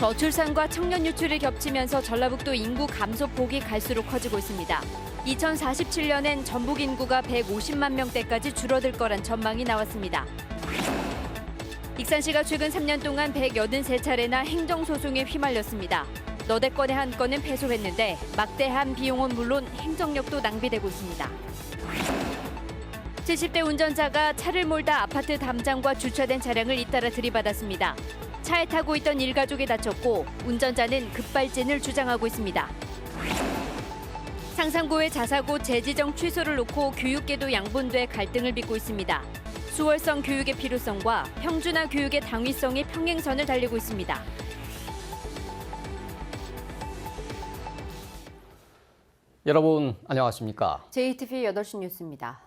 저출산과 청년 유출이 겹치면서 전라북도 인구 감소폭이 갈수록 커지고 있습니다. 2047년엔 전북 인구가 150만 명대까지 줄어들 거란 전망이 나왔습니다. 익산시가 최근 3년 동안 183차례나 행정소송에 휘말렸습니다. 너댓 건의 한 건은 패소했는데 막대한 비용은 물론 행정력도 낭비되고 있습니다. 70대 운전자가 차를 몰다 아파트 담장과 주차된 차량을 잇따라 들이받았습니다. 차에 타고 있던 일가족이 다쳤고 운전자는 급발진을 주장하고 있습니다. 상산고의 자사고 재지정 취소를 놓고 교육계도 양분돼 갈등을 빚고 있습니다. 수월성 교육의 필요성과 평준화 교육의 당위성이 평행선을 달리고 있습니다. 여러분 안녕하십니까? JTV 8시 뉴스입니다.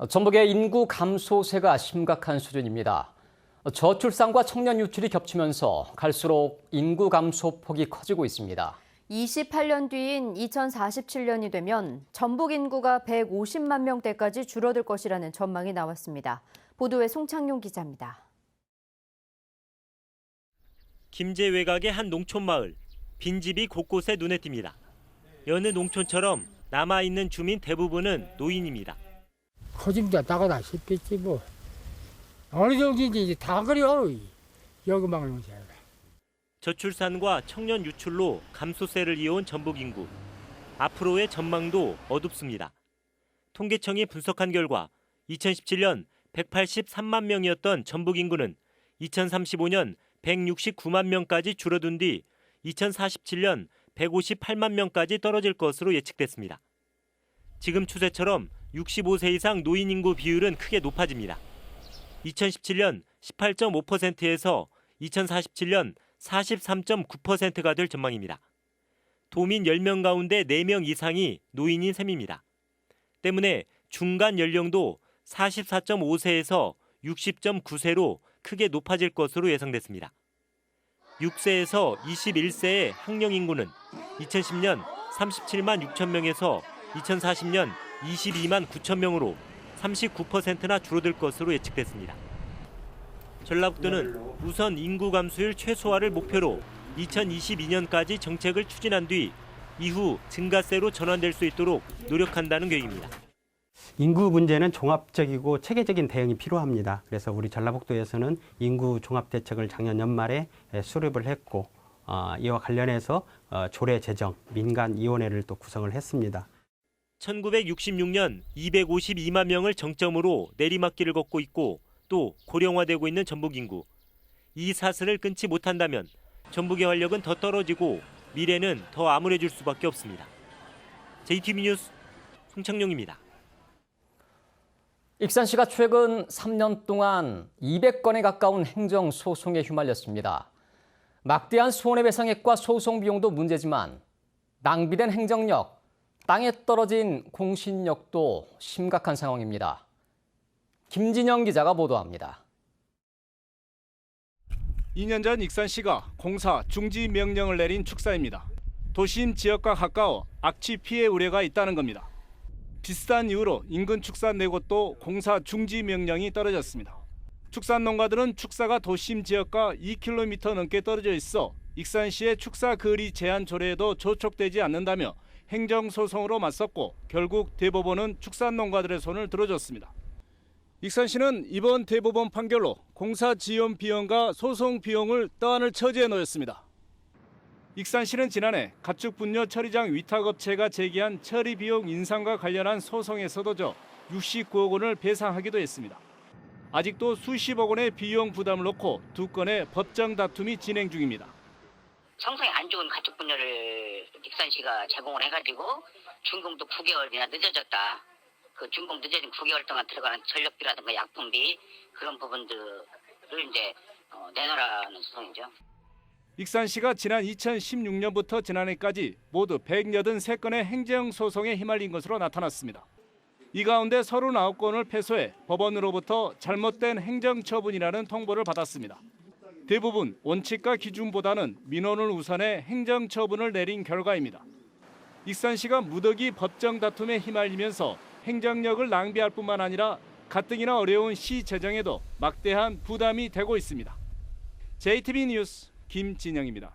전북의 인구 감소세가 심각한 수준입니다. 저출산과 청년 유출이 겹치면서 갈수록 인구 감소폭이 커지고 있습니다. 28년 뒤인 2047년이 되면 전북 인구가 150만 명대까지 줄어들 것이라는 전망이 나왔습니다. 보도에 송창용 기자입니다. 김제 외곽의 한 농촌마을, 빈집이 곳곳에 눈에 띕니다. 여느 농촌처럼 남아있는 주민 대부분은 노인입니다. 커집니다. 나가다시피 뭐 어느 정도인지 다 그래요. 여기만 오세요. 저출산과 청년 유출로 감소세를 이어온 전북 인구. 앞으로의 전망도 어둡습니다. 통계청이 분석한 결과 2017년 183만 명이었던 전북 인구는 2035년 169만 명까지 줄어든 뒤 2047년 158만 명까지 떨어질 것으로 예측됐습니다. 지금 추세처럼 65세 이상 노인 인구 비율은 크게 높아집니다. 2017년 18.5%에서 2047년 43.9%가 될 전망입니다. 도민 10명 가운데 4명 이상이 노인인 셈입니다. 때문에 중간 연령도 44.5세에서 60.9세로 크게 높아질 것으로 예상됐습니다. 6세에서 21세의 학령 인구는 2010년 37만 6천 명에서 2040년 22만 9천 명으로 39%나 줄어들 것으로 예측됐습니다. 전라북도는 우선 인구 감소율 최소화를 목표로 2022년까지 정책을 추진한 뒤 이후 증가세로 전환될 수 있도록 노력한다는 계획입니다. 인구 문제는 종합적이고 체계적인 대응이 필요합니다. 그래서 우리 전라북도에서는 인구 종합대책을 작년 연말에 수립을 했고 이와 관련해서 조례 제정, 민간위원회를 또 구성을 했습니다. 1966년 252만 명을 정점으로 내리막길을 걷고 있고 또 고령화되고 있는 전북 인구. 이 사슬을 끊지 못한다면 전북의 활력은 더 떨어지고 미래는 더 암울해질 수밖에 없습니다. JTB 뉴스 송창용입니다. 익산시가 최근 3년 동안 200건에 가까운 행정소송에 휘말렸습니다. 막대한 손해배상액과 소송 비용도 문제지만 낭비된 행정력, 땅에 떨어진 공신력도 심각한 상황입니다. 김진영 기자가 보도합니다. 2년 전 익산시가 공사 중지 명령을 내린 축사입니다. 도심 지역과 가까워 악취 피해 우려가 있다는 겁니다. 비슷한 이유로 인근 축사 4곳도 공사 중지 명령이 떨어졌습니다. 축산 농가들은 축사가 도심 지역과 2km 넘게 떨어져 있어 익산시의 축사 거리 제한 조례에도 저촉되지 않는다며 행정소송으로 맞섰고 결국 대법원은 축산 농가들의 손을 들어줬습니다. 익산시는 이번 대법원 판결로 공사 지연 비용과 소송 비용을 떠안을 처지에 놓였습니다. 익산시는 지난해 가축 분뇨 처리장 위탁업체가 제기한 처리 비용 인상과 관련한 소송에서도 69억 원을 배상하기도 했습니다. 아직도 수십억 원의 비용 부담을 놓고 2건의 법정 다툼이 진행 중입니다. 성성이 안 좋은 가축 분뇨를 익산시가 제공을 해가지고 준공도 9개월이나 늦어졌다. 그 준공 늦어진 9개월 동안 들어가는 전력비라든가 약품비 그런 부분들을 이제 내놓으라는 소송이죠. 익산시가 지난 2016년부터 지난해까지 모두 183건의 행정소송에 휘말린 것으로 나타났습니다. 이 가운데 39건을 패소해 법원으로부터 잘못된 행정처분이라는 통보를 받았습니다. 대부분 원칙과 기준보다는 민원을 우선해 행정처분을 내린 결과입니다. 익산시가 무더기 법정 다툼에 휘말리면서 행정력을 낭비할 뿐만 아니라 가뜩이나 어려운 시 재정에도 막대한 부담이 되고 있습니다. JTB 뉴스 김진영입니다.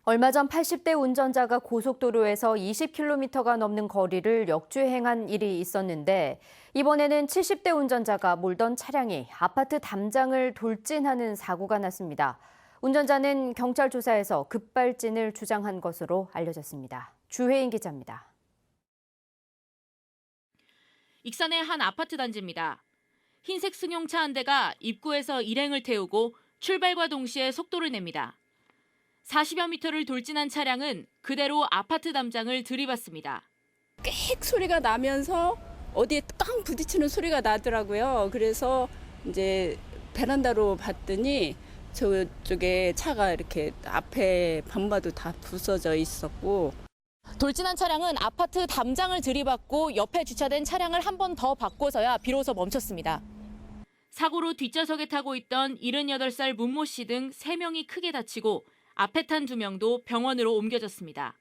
얼마 전 80대 운전자가 고속도로에서 20km가 넘는 거리를 역주행한 일이 있었는데 이번에는 70대 운전자가 몰던 차량이 아파트 담장을 돌진하는 사고가 났습니다. 운전자는 경찰 조사에서 급발진을 주장한 것으로 알려졌습니다. 주혜인 기자입니다. 익산의 한 아파트 단지입니다. 흰색 승용차 한 대가 입구에서 일행을 태우고 출발과 동시에 속도를 냅니다. 40여 미터를 돌진한 차량은 그대로 아파트 담장을 들이받습니다. 꽥 소리가 나면서 어디에 깡 부딪히는 소리가 나더라고요. 그래서 이제 베란다로 봤더니 저쪽에 차가 이렇게 앞에 범바도 다 부서져 있었고. 돌진한 차량은 아파트 담장을 들이받고 옆에 주차된 차량을 한 번 더 바꿔서야 비로소 멈췄습니다. 사고로 뒷좌석에 타고 있던 78살 문모 씨 등 3명이 크게 다치고 앞에 탄 2명도 병원으로 옮겨졌습니다.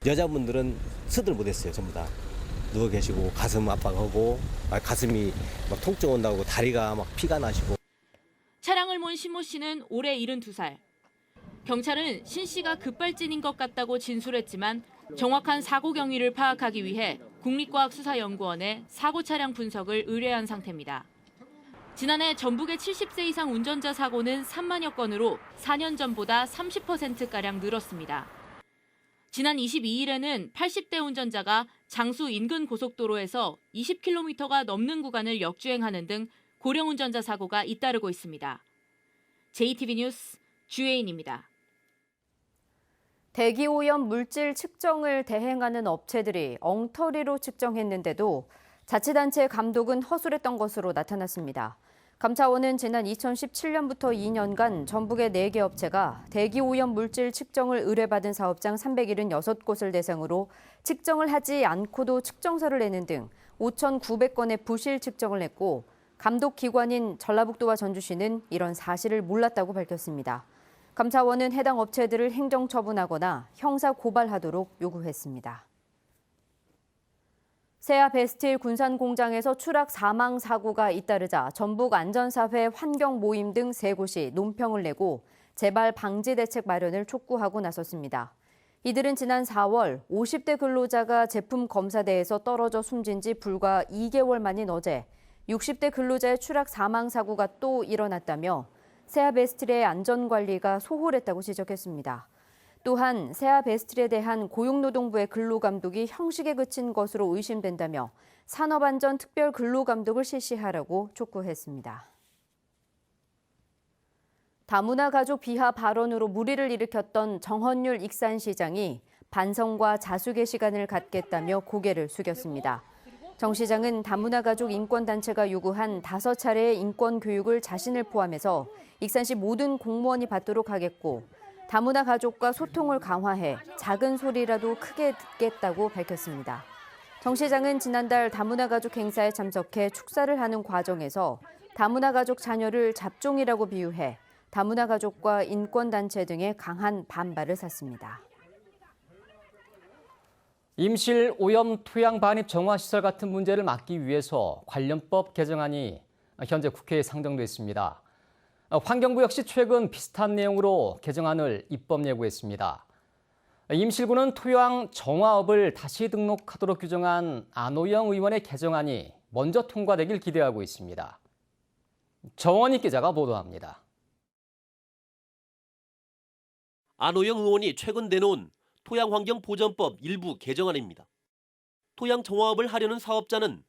여자분들은 스들 못했어요. 전부 다 누워 계시고 가슴 압박하고 가슴이 막 통증 온다고 다리가 막 피가 나시고. 차량을 몬 신모 씨는 올해 72살. 경찰은 신 씨가 급발진인 것 같다고 진술했지만 정확한 사고 경위를 파악하기 위해 국립과학수사연구원에 사고 차량 분석을 의뢰한 상태입니다. 지난해 전북의 70세 이상 운전자 사고는 3만여 건으로 4년 전보다 30%가량 늘었습니다. 지난 22일에는 80대 운전자가 장수 인근 고속도로에서 20km가 넘는 구간을 역주행하는 등 고령 운전자 사고가 잇따르고 있습니다. JTB 뉴스 주혜인입니다. 대기오염 물질 측정을 대행하는 업체들이 엉터리로 측정했는데도 자치단체 감독은 허술했던 것으로 나타났습니다. 감차원은 지난 2017년부터 2년간 전북의 4개 업체가 대기오염 물질 측정을 의뢰받은 사업장 376곳을 대상으로 측정을 하지 않고도 측정서를 내는 등 5,900건의 부실 측정을 했고 감독기관인 전라북도와 전주시는 이런 사실을 몰랐다고 밝혔습니다. 감차원은 해당 업체들을 행정처분하거나 형사고발하도록 요구했습니다. 세아베스틸 군산공장에서 추락 사망 사고가 잇따르자 전북안전사회 환경모임 등 3곳이 논평을 내고 재발 방지 대책 마련을 촉구하고 나섰습니다. 이들은 지난 4월 50대 근로자가 제품 검사대에서 떨어져 숨진 지 불과 2개월 만인 어제 60대 근로자의 추락 사망 사고가 또 일어났다며 세아베스틸의 안전관리가 소홀했다고 지적했습니다. 또한 세아베스틸에 대한 고용노동부의 근로감독이 형식에 그친 것으로 의심된다며 산업안전특별근로감독을 실시하라고 촉구했습니다. 다문화 가족 비하 발언으로 물의를 일으켰던 정헌율 익산시장이 반성과 자숙의 시간을 갖겠다며 고개를 숙였습니다. 정 시장은 다문화 가족 인권단체가 요구한 5차례의 인권 교육을 자신을 포함해서 익산시 모든 공무원이 받도록 하겠고 다문화 가족과 소통을 강화해 작은 소리라도 크게 듣겠다고 밝혔습니다. 정 시장은 지난달 다문화 가족 행사에 참석해 축사를 하는 과정에서 다문화 가족 자녀를 잡종이라고 비유해 다문화 가족과 인권단체 등의 강한 반발을 샀습니다. 임실 오염 토양 반입 정화시설 같은 문제를 막기 위해서 관련법 개정안이 현재 국회에 상정돼 있습니다. 환경부 역시 최근 비슷한 내용으로 개정안을 입법 예고했습니다. 임실구는 토양 정화업을 다시 등록하도록 규정한 안호영 의원의 개정안이 먼저 통과되길 기대하고 있습니다. 정원희 기자가 보도합니다. 안호영 의원이 최근 내놓은 토양환경보전법 일부 개정안입니다. 토양 정화업을 하려는 사업자는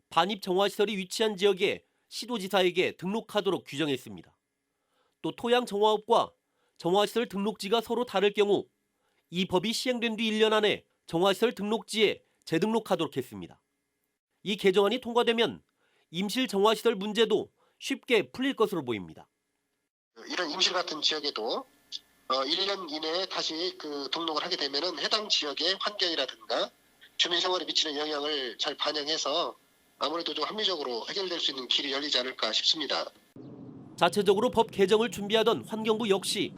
반입 정화시설이 위치한 지역에 시도지사에게 등록하도록 규정했습니다. 또 토양 정화업과 정화시설 등록지가 서로 다를 경우 이 법이 시행된 뒤 1년 안에 정화시설 등록지에 재등록하도록 했습니다. 이 개정안이 통과되면 임실 정화시설 문제도 쉽게 풀릴 것으로 보입니다. 이런 임실 같은 지역에도 1년 이내에 다시 등록을 하게 되면은 해당 지역의 환경이라든가 주민 생활에 미치는 영향을 잘 반영해서 아무래도 좀 합리적으로 해결될 수 있는 길이 열리지 않을까 싶습니다. 자체적으로 법 개정을 준비하던 환경부 역시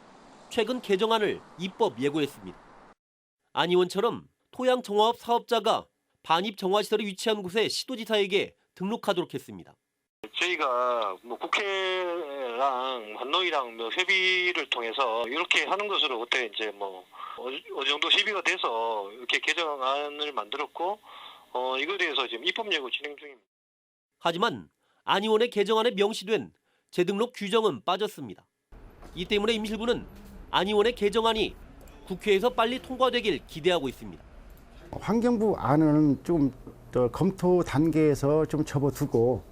최근 개정안을 입법 예고했습니다. 안 의원처럼 토양 정화업 사업자가 반입 정화시설이 위치한 곳에 시도지사에게 등록하도록 했습니다. 저희가 국회랑 한노위랑 협의를 통해서 이렇게 하는 것으로 어떻게 이제 어느 정도 협의가 돼서 이렇게 개정안을 만들었고 이거에 대해서 지금 입법 예고 진행 중입니다. 하지만 안 의원의 개정안에 명시된 재등록 규정은 빠졌습니다. 이 때문에 임실부는 안 의원의 개정안이 국회에서 빨리 통과되길 기대하고 있습니다. 환경부 안은 좀 더 검토 단계에서 좀 접어두고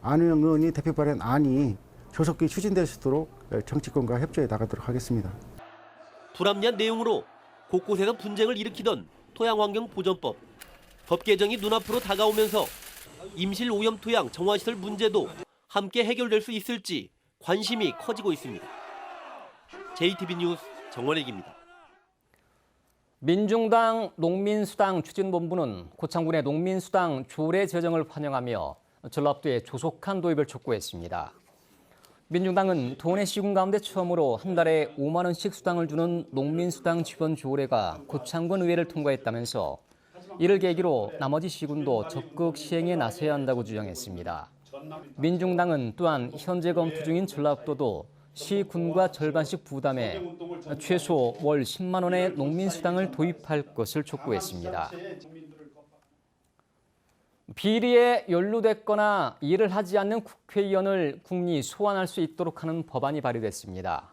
안 의원이 대표 발의한 안이 조속히 추진될 수 있도록 정치권과 협조해 나가도록 하겠습니다. 불합리한 내용으로 곳곳에서 분쟁을 일으키던 토양환경보전법. 법 개정이 눈앞으로 다가오면서 임실 오염 토양 정화시설 문제도 함께 해결될 수 있을지 관심이 커지고 있습니다. JTB 뉴스 정원익입니다. 민중당 농민수당 추진본부는 고창군의 농민수당 조례 제정을 환영하며 전라북도의 조속한 도입을 촉구했습니다. 민중당은 도내 시군 가운데 처음으로 한 달에 5만 원씩 수당을 주는 농민수당 지원 조례가 고창군 의회를 통과했다면서 이를 계기로 나머지 시군도 적극 시행에 나서야 한다고 주장했습니다. 민중당은 또한 현재 검토 중인 전라북도도 시군과 절반씩 부담해 최소 월 10만 원의 농민수당을 도입할 것을 촉구했습니다. 비리에 연루됐거나 일을 하지 않는 국회의원을 국리 소환할 수 있도록 하는 법안이 발의됐습니다.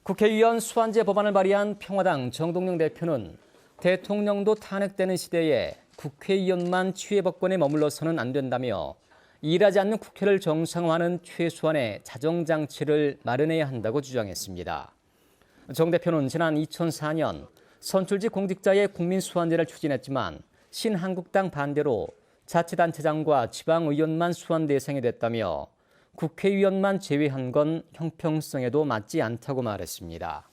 국회의원 소환제 법안을 발의한 평화당 정동영 대표는 대통령도 탄핵되는 시대에 국회의원만 취해법권에 머물러서는 안 된다며 일하지 않는 국회를 정상화하는 최소한의 자정장치를 마련해야 한다고 주장했습니다. 정 대표는 지난 2004년 선출직 공직자의 국민소환제를 추진했지만 신한국당 반대로 자치단체장과 지방의원만 소환 대상이 됐다며 국회의원만 제외한 건 형평성에도 맞지 않다고 말했습니다.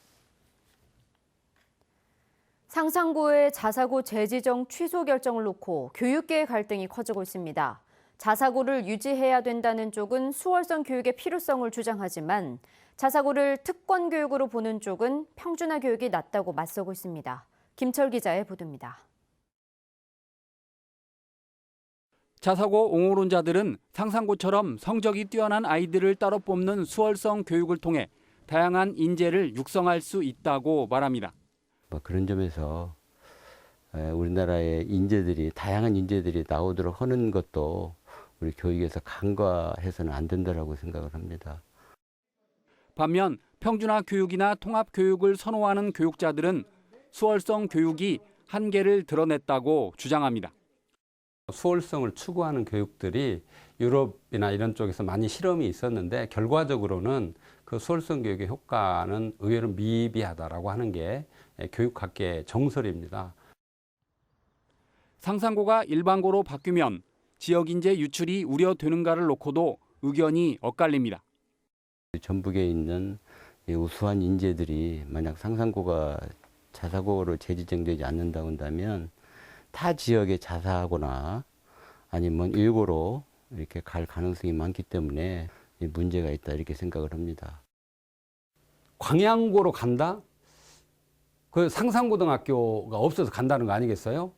상상고의 자사고 재지정 취소 결정을 놓고 교육계의 갈등이 커지고 있습니다. 자사고를 유지해야 된다는 쪽은 수월성 교육의 필요성을 주장하지만 자사고를 특권 교육으로 보는 쪽은 평준화 교육이 낫다고 맞서고 있습니다. 김철 기자의 보도입니다. 자사고 옹호론자들은 상상고처럼 성적이 뛰어난 아이들을 따로 뽑는 수월성 교육을 통해 다양한 인재를 육성할 수 있다고 말합니다. 그런 점에서 우리나라의 인재들이 다양한 인재들이 나오도록 하는 것도 우리 교육에서 간과해서는 안 된다고 생각을 합니다. 반면 평준화 교육이나 통합 교육을 선호하는 교육자들은 수월성 교육이 한계를 드러냈다고 주장합니다. 수월성을 추구하는 교육들이 유럽이나 이런 쪽에서 많이 실험이 있었는데 결과적으로는 그 수월성 교육의 효과는 의외로 미비하다라고 하는 게 교육학계의 정설입니다. 상상고가 일반고로 바뀌면 지역 인재 유출이 우려되는가를 놓고도 의견이 엇갈립니다. 전북에 있는 우수한 인재들이 만약 상상고가 자사고로 재지정되지 않는다고 한다면 타 지역의 자사고나 아니면 일고로 이렇게 갈 가능성이 많기 때문에 문제가 있다 이렇게 생각을 합니다. 광양고로 간다? 그 상상고등학교가 없어서 간다는 거 아니겠어요?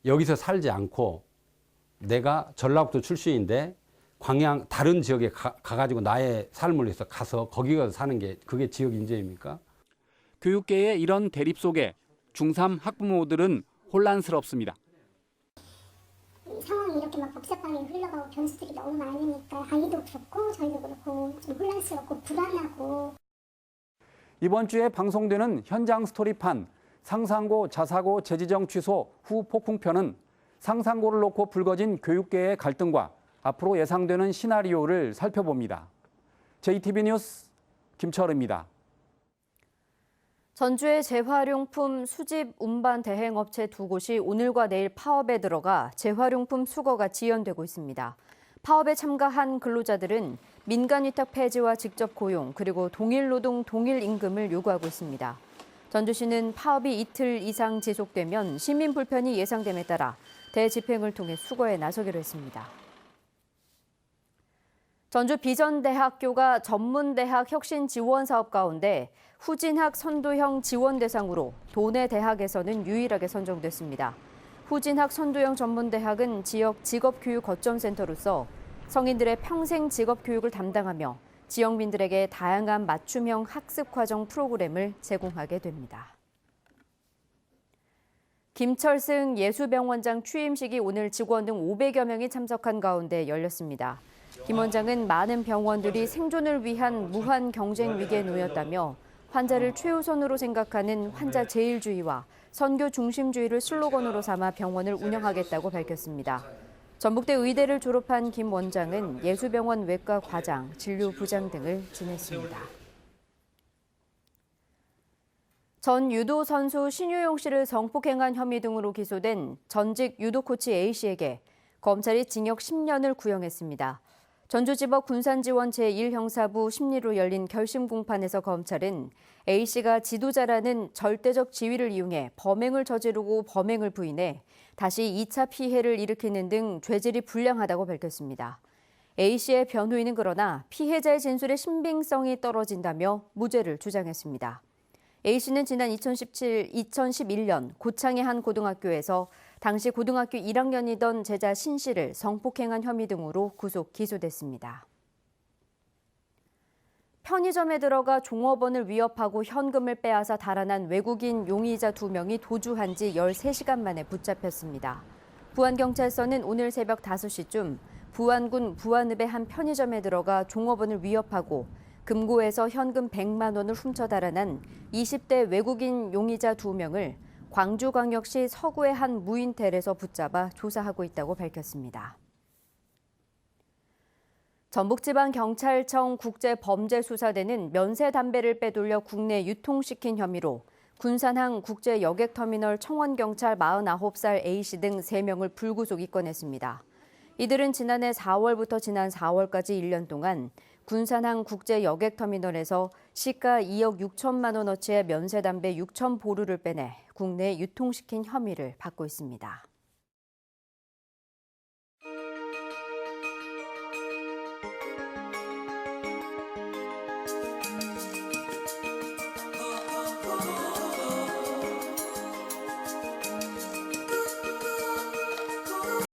여기서 살지 않고 내가 전라북도 출신인데 광양 다른 지역에 가가지고 나의 삶을 위해서 가서 거기 가서 사는 게 그게 지역 인재입니까? 교육계의 이런 대립 속에 중3 학부모들은 혼란스럽습니다. 상황이 이렇게 막 복잡하게 흘러가고 변수들이 너무 많으니까 아이도 그렇고 저희도 그렇고 좀 혼란스럽고 불안하고. 이번 주에 방송되는 현장 스토리판 상상고 자사고 재지정 취소 후 폭풍편은 상상고를 놓고 불거진 교육계의 갈등과 앞으로 예상되는 시나리오를 살펴봅니다. JTB 뉴스 김철입니다. 전주의 재활용품 수집 운반 대행업체 두 곳이 오늘과 내일 파업에 들어가 재활용품 수거가 지연되고 있습니다. 파업에 참가한 근로자들은 민간위탁 폐지와 직접 고용 그리고 동일 노동 동일 임금을 요구하고 있습니다. 전주시는 파업이 이틀 이상 지속되면 시민 불편이 예상됨에 따라 대집행을 통해 수거에 나서기로 했습니다. 전주 비전대학교가 전문대학 혁신 지원 사업 가운데 후진학 선도형 지원 대상으로 도내 대학에서는 유일하게 선정됐습니다. 후진학 선도형 전문대학은 지역 직업교육 거점센터로서 성인들의 평생 직업 교육을 담당하며 지역민들에게 다양한 맞춤형 학습 과정 프로그램을 제공하게 됩니다. 김철승 예수병원장 취임식이 오늘 직원 등 500여 명이 참석한 가운데 열렸습니다. 김 원장은 많은 병원들이 생존을 위한 무한 경쟁 위기에 놓였다며 환자를 최우선으로 생각하는 환자 제일주의와 선교 중심주의를 슬로건으로 삼아 병원을 운영하겠다고 밝혔습니다. 전북대 의대를 졸업한 김 원장은 예수병원 외과 과장, 진료부장 등을 지냈습니다. 전 유도 선수 신유용 씨를 성폭행한 혐의 등으로 기소된 전직 유도 코치 A씨에게 검찰이 징역 10년을 구형했습니다. 전주지법 군산지원 제1형사부 심리로 열린 결심 공판에서 검찰은 A씨가 지도자라는 절대적 지위를 이용해 범행을 저지르고 범행을 부인해 다시 2차 피해를 일으키는 등 죄질이 불량하다고 밝혔습니다. A씨의 변호인은 그러나 피해자의 진술의 신빙성이 떨어진다며 무죄를 주장했습니다. A씨는 지난 2011년 고창의 한 고등학교에서 당시 고등학교 1학년이던 제자 신 씨를 성폭행한 혐의 등으로 구속 기소됐습니다. 편의점에 들어가 종업원을 위협하고 현금을 빼앗아 달아난 외국인 용의자 2명이 도주한 지 13시간 만에 붙잡혔습니다. 부안경찰서는 오늘 새벽 5시쯤 부안군 부안읍의 한 편의점에 들어가 종업원을 위협하고 금고에서 현금 100만 원을 훔쳐 달아난 20대 외국인 용의자 2명을 광주광역시 서구의 한 무인텔에서 붙잡아 조사하고 있다고 밝혔습니다. 전북지방경찰청 국제범죄수사대는 면세 담배를 빼돌려 국내 유통시킨 혐의로 군산항 국제여객터미널 청원경찰 49살 A씨 등 3명을 불구속 입건했습니다. 이들은 지난해 4월부터 지난 4월까지 1년 동안 군산항 국제여객터미널에서 시가 2억 6천만 원어치의 면세담배 6천 보루를 빼내 국내에 유통시킨 혐의를 받고 있습니다.